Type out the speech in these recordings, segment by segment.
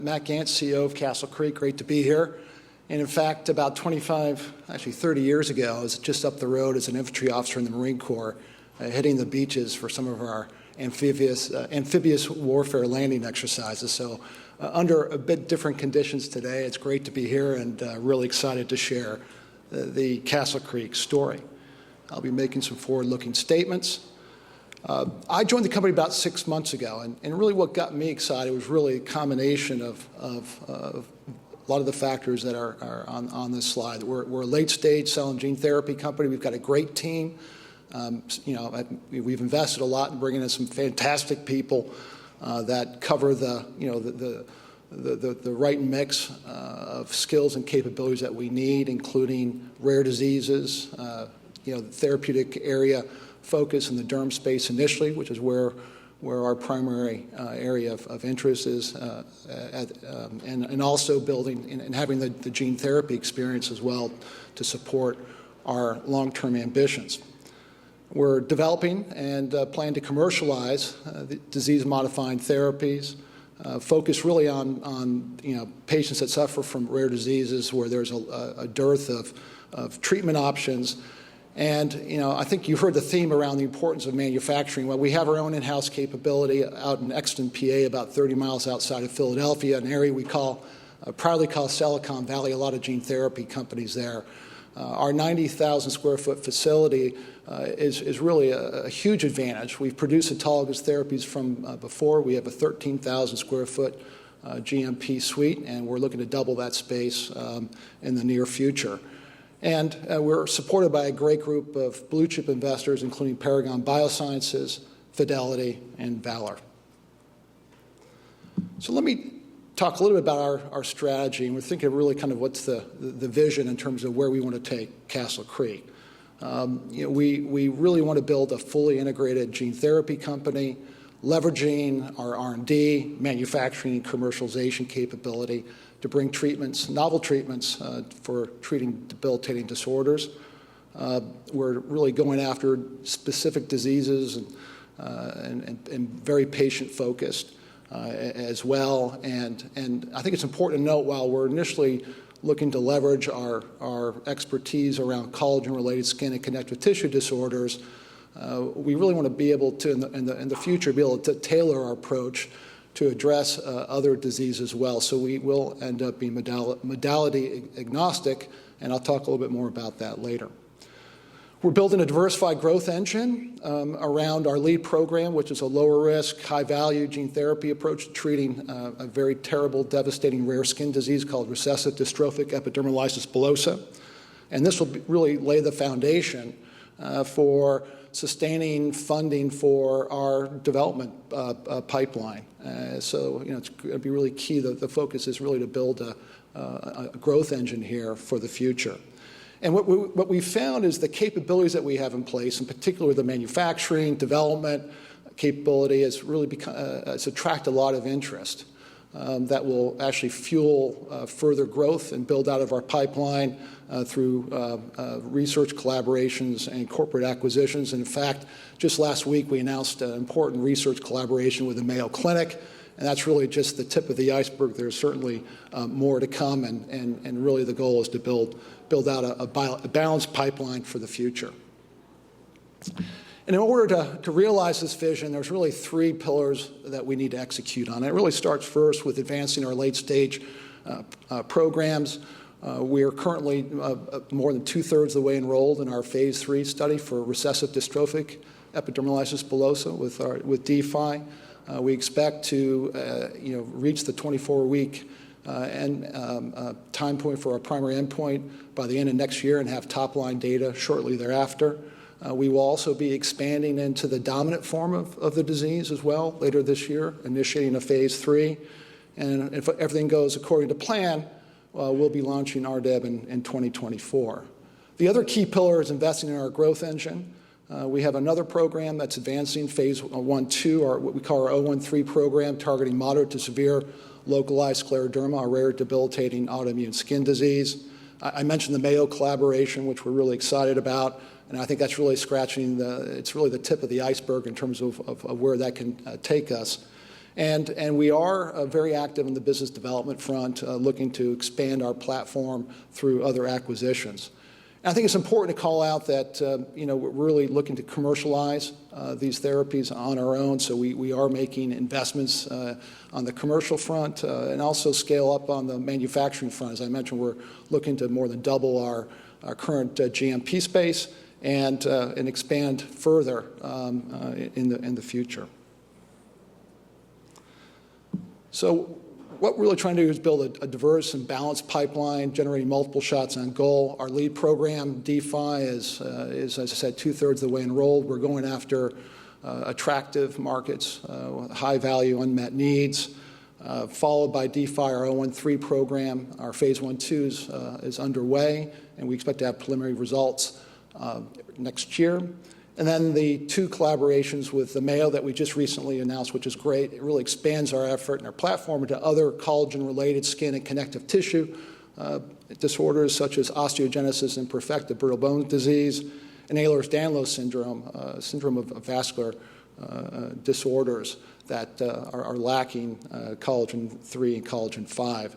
Matt Gantz, CEO of Castle Creek. Great to be here. And in fact, about 30 years ago, I was just up the road as an infantry officer in the Marine Corps, hitting the beaches for some of our amphibious warfare landing exercises. So under a bit different conditions today, it's great to be here and really excited to share the Castle Creek story. I'll be making some forward-looking statements. I joined the company about 6 months ago, and really what got me excited was really a combination of a lot of the factors that are on this slide. We're a late-stage cell and gene therapy company. We've got a great team. We've invested a lot in bringing in some fantastic people that cover the right mix of skills and capabilities that we need, including rare diseases, the therapeutic area focus in the derm space initially, which is where our primary area of interest is, and also building and having the gene therapy experience as well to support our long-term ambitions. We're developing and plan to commercialize the disease-modifying therapies, focus really on patients that suffer from rare diseases where there's a dearth of treatment options. And I think you've heard the theme around the importance of manufacturing. Well, we have our own in-house capability out in Exton, PA, about 30 miles outside of Philadelphia, an area we proudly call Silicon Valley. A lot of gene therapy companies there. Our 90,000 square foot facility is really a huge advantage. We've produced autologous therapies from before. We have a 13,000 square foot GMP suite, and we're looking to double that space in the near future. And we're supported by a great group of blue chip investors, including Paragon Biosciences, Fidelity, and Valor. So let me talk a little bit about our strategy, and we're thinking really kind of what's the vision in terms of where we want to take Castle Creek. We really want to build a fully integrated gene therapy company, leveraging our R&D, manufacturing, and commercialization capability to bring treatments, novel treatments for treating debilitating disorders. We're really going after specific diseases and very patient-focused as well. And I think it's important to note, while we're initially looking to leverage our expertise around collagen-related skin and connective tissue disorders, we really want to be able to, in the future, be able to tailor our approach to address other diseases as well. So we will end up being modality agnostic, and I'll talk a little bit more about that later. We're building a diversified growth engine around our lead program, which is a lower risk, high value gene therapy approach to treating a very terrible, devastating rare skin disease called recessive dystrophic epidermolysis bullosa. And this will really lay the foundation for sustaining funding for our development pipeline. So it's going to be really key. The focus is really to build a growth engine here for the future. And what we found is the capabilities that we have in place, in particular the manufacturing, development capability, has really it's attracted a lot of interest that will actually fuel further growth and build out of our pipeline through research collaborations and corporate acquisitions. And in fact, just last week we announced an important research collaboration with the Mayo Clinic, and that's really just the tip of the iceberg. There's certainly more to come, and really the goal is to build out a balanced pipeline for the future. And in order to realize this vision, there's really three pillars that we need to execute on. It really starts first with advancing our late-stage programs. We are currently more than 2/3 of the way enrolled in our phase 3 study for recessive dystrophic epidermolysis bullosa with Defi. We expect to reach the 24-week time point for our primary endpoint by the end of next year and have top-line data shortly thereafter. We will also be expanding into the dominant form of the disease as well later this year, initiating a phase 3. And if everything goes according to plan, we'll be launching RDEB in 2024. The other key pillar is investing in our growth engine. We have another program that's advancing phase 1/2, or what we call our 013 program, targeting moderate to severe localized scleroderma, a rare debilitating autoimmune skin disease. I mentioned the Mayo collaboration, which we're really excited about, and I think that's really it's really the tip of the iceberg in terms of where that can take us. And we are very active in the business development front, looking to expand our platform through other acquisitions. And I think it's important to call out that we're really looking to commercialize these therapies on our own. So we are making investments on the commercial front and also scale up on the manufacturing front. As I mentioned, we're looking to more than double our current GMP space and expand further in the future. So what we're really trying to do is build a diverse and balanced pipeline, generating multiple shots on goal. Our lead program, Defi, is as I said, 2/3 of the way enrolled. We're going after attractive markets, high value, unmet needs, followed by Defi, our 013 program. Our phase 1/2 is underway, and we expect to have preliminary results next year. And then the 2 collaborations with the Mayo that we just recently announced, which is great. It really expands our effort and our platform into other collagen-related skin and connective tissue disorders such as osteogenesis imperfecta, brittle bone disease, and Ehlers-Danlos syndrome, syndrome of vascular disorders that are lacking collagen 3 and collagen 5.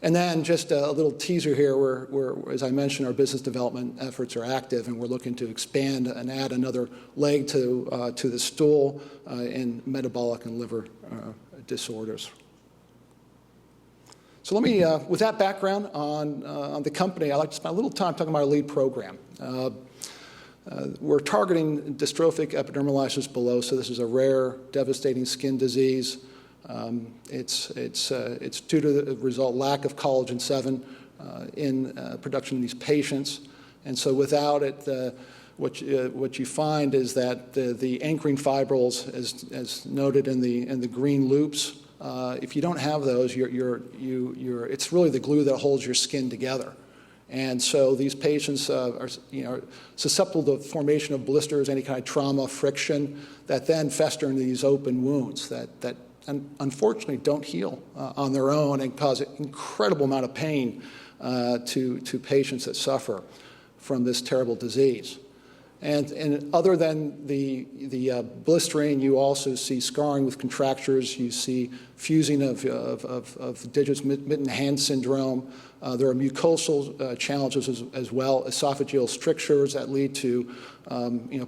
And then just a little teaser here where, as I mentioned, our business development efforts are active, and we're looking to expand and add another leg to the stool in metabolic and liver disorders. So let me, with that background on the company, I'd like to spend a little time talking about our lead program. We're targeting dystrophic epidermolysis bullosa. This is a rare, devastating skin disease. It's due to the result lack of collagen 7 in production in these patients, and so without it, what you find is that the anchoring fibrils, as noted in the green loops, if you don't have those, it's really the glue that holds your skin together. And so these patients are susceptible to the formation of blisters, any kind of trauma, friction, that then fester into these open wounds that unfortunately don't heal on their own and cause an incredible amount of pain to patients that suffer from this terrible disease. And other than the blistering, you also see scarring with contractures. You see fusing of digits, mitten hand syndrome. There are mucosal challenges as well, esophageal strictures that lead to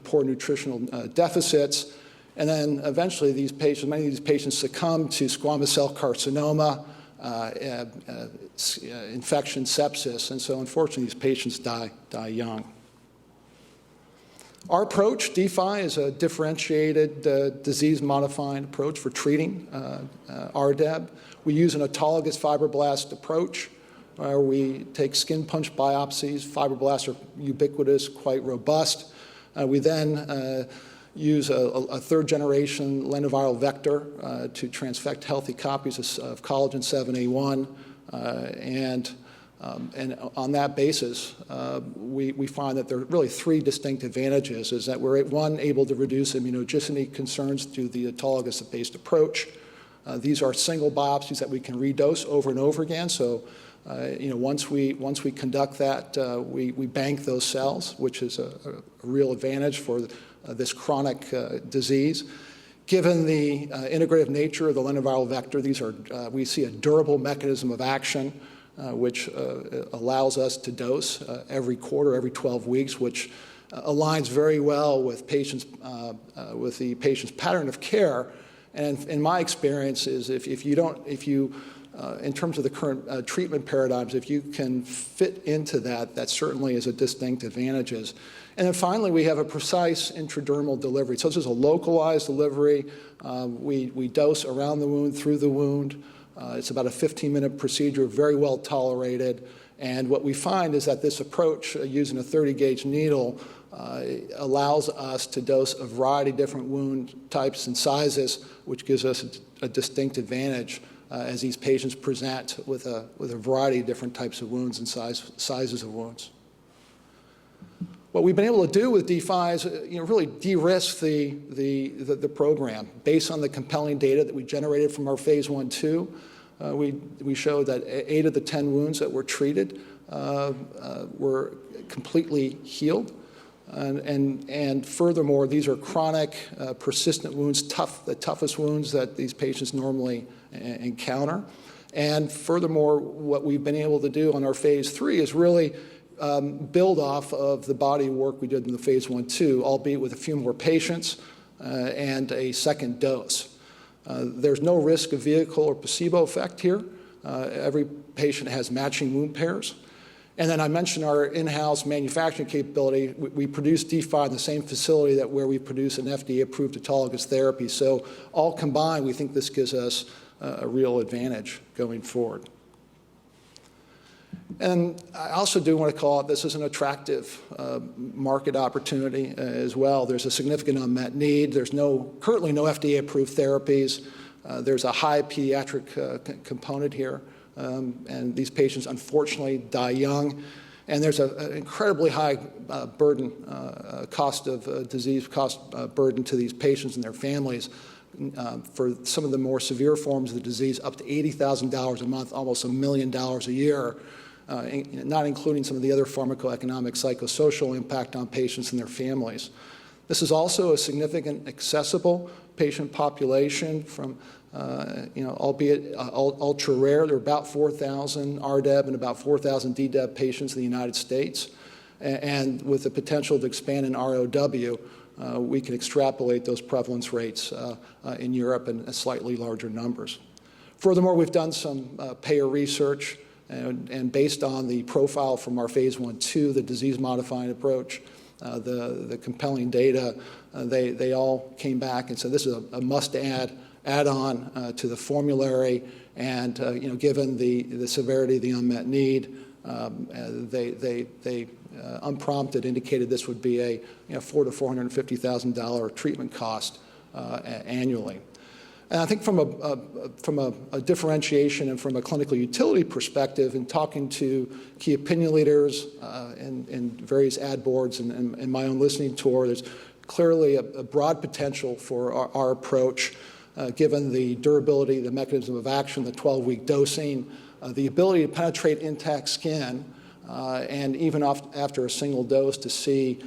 poor nutritional deficits. And then eventually many of these patients succumb to squamous cell carcinoma, infection, sepsis, and so unfortunately these patients die young. Our approach, Defi, is a differentiated disease-modifying approach for treating RDEB. We use an autologous fibroblast approach where we take skin punch biopsies. Fibroblasts are ubiquitous, quite robust. We then use a third-generation lentiviral vector to transfect healthy copies of collagen 7A1, and on that basis, we find that there are really 3 distinct advantages, is that we're, one, able to reduce immunogenicity concerns through the autologous-based approach. These are single biopsies that we can redose over and over again, so once we conduct that, we bank those cells, which is a real advantage for this chronic disease. Given the integrative nature of the lentiviral vector, we see a durable mechanism of action, which allows us to dose every quarter, every 12 weeks, which aligns very well with with the patient's pattern of care. And in my experience is in terms of the current treatment paradigms, if you can fit into that certainly is a distinct advantages. And then finally, we have a precise intradermal delivery. So this is a localized delivery. We dose around the wound, through the wound. It's about a 15-minute procedure, very well tolerated. And what we find is that this approach, using a 30-gauge needle, allows us to dose a variety of different wound types and sizes, which gives us a distinct advantage as these patients present with a variety of different types of wounds and sizes of wounds. What we've been able to do with Defi is really de-risk the program based on the compelling data that we generated from our phase 1/2. We showed that 8 of the 10 wounds that were treated were completely healed. And furthermore, these are chronic, persistent wounds, the toughest wounds that these patients normally encounter. And furthermore, what we've been able to do on our phase 3 is really build off of the body of work we did in the phase 1/2, albeit with a few more patients and a second dose. There's no risk of vehicle or placebo effect here. Every patient has matching wound pairs. And then I mentioned our in-house manufacturing capability. We produce Defi in the same facility where we produce an FDA-approved autologous therapy. So all combined, we think this gives us a real advantage going forward. And I also do want to call out this as an attractive market opportunity as well. There's a significant unmet need. There's currently no FDA-approved therapies. There's a high pediatric component here. And these patients, unfortunately, die young. And there's an incredibly high burden, cost of disease, burden to these patients and their families. For some of the more severe forms of the disease, up to $80,000 a month, almost $1 million a year, not including some of the other pharmacoeconomic, psychosocial impact on patients and their families. This is also a significant accessible patient population from albeit ultra rare. There are about 4,000 RDEB and about 4,000 DDEB patients in the United States. And with the potential to expand in ROW, we can extrapolate those prevalence rates in Europe in slightly larger numbers. Furthermore, we've done some payer research, and based on the profile from our phase 1/2, the disease-modifying approach, the compelling data, they all came back and said this is a must-add-on to the formulary, and given the severity of the unmet need, they unprompted indicated this would be a $400,000 to $450,000 treatment cost annually. And I think from a differentiation and from a clinical utility perspective, in talking to key opinion leaders and various ad boards and my own listening tour, there's clearly a broad potential for our approach, given the durability, the mechanism of action, the 12-week dosing, the ability to penetrate intact skin, and even after a single dose to see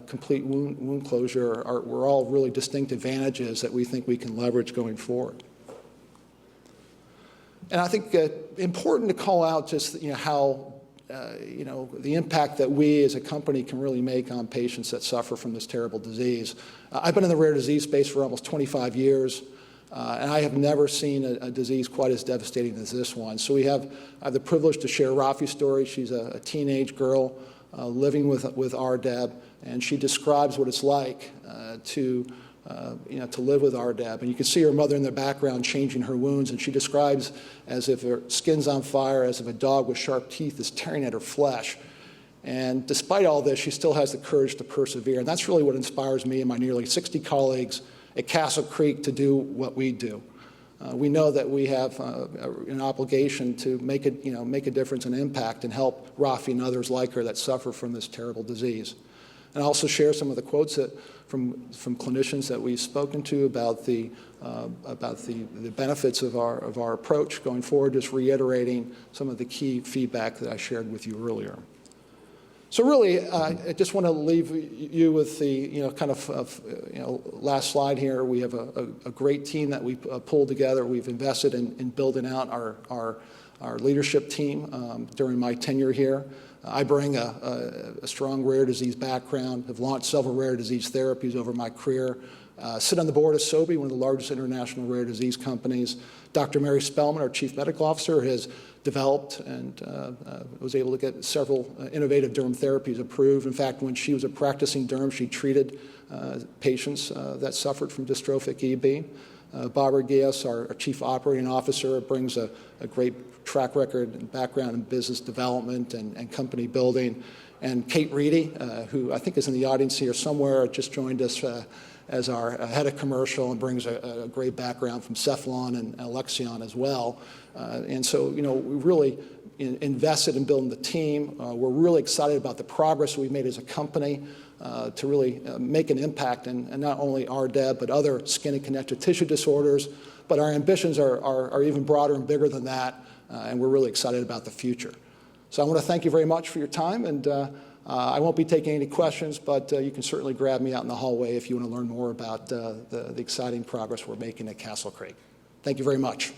complete wound closure were all really distinct advantages that we think we can leverage going forward. And I think important to call out just how the impact that we as a company can really make on patients that suffer from this terrible disease. I've been in the rare disease space for almost 25 years. And I have never seen a disease quite as devastating as this one. So I have the privilege to share Rafi's story. She's a teenage girl living with RDEB, and she describes what it's like to live with RDEB. And you can see her mother in the background changing her wounds, and she describes as if her skin's on fire, as if a dog with sharp teeth is tearing at her flesh. And despite all this, she still has the courage to persevere. And that's really what inspires me and my nearly 60 colleagues at Castle Creek to do what we do. We know that we have an obligation to make a difference and impact and help Rafi and others like her that suffer from this terrible disease. And I'll also share some of the quotes from clinicians that we've spoken to about the benefits of our approach going forward, just reiterating some of the key feedback that I shared with you earlier. So really, I just want to leave you with the last slide here. We have a great team that we pulled together. We've invested in building out our leadership team during my tenure here. I bring a strong rare disease background, have launched several rare disease therapies over my career, sit on the board of SOBI, one of the largest international rare disease companies. Dr. Mary Spellman, our chief medical officer, has developed and was able to get several innovative derm therapies approved. In fact, when she was a practicing derm, she treated patients that suffered from dystrophic EB. Barbara Gias, our chief operating officer, brings a great track record and background in business development and company building. And Kate Reedy, who I think is in the audience here somewhere, just joined us as our head of commercial and brings a great background from Cephalon and Alexion as well. And so, we really invested in building the team. We're really excited about the progress we've made as a company to really make an impact in not only RDEB, but other skin and connective tissue disorders. But our ambitions are even broader and bigger than that, and we're really excited about the future. So I want to thank you very much for your time, and I won't be taking any questions, but you can certainly grab me out in the hallway if you want to learn more about the exciting progress we're making at Castle Creek. Thank you very much.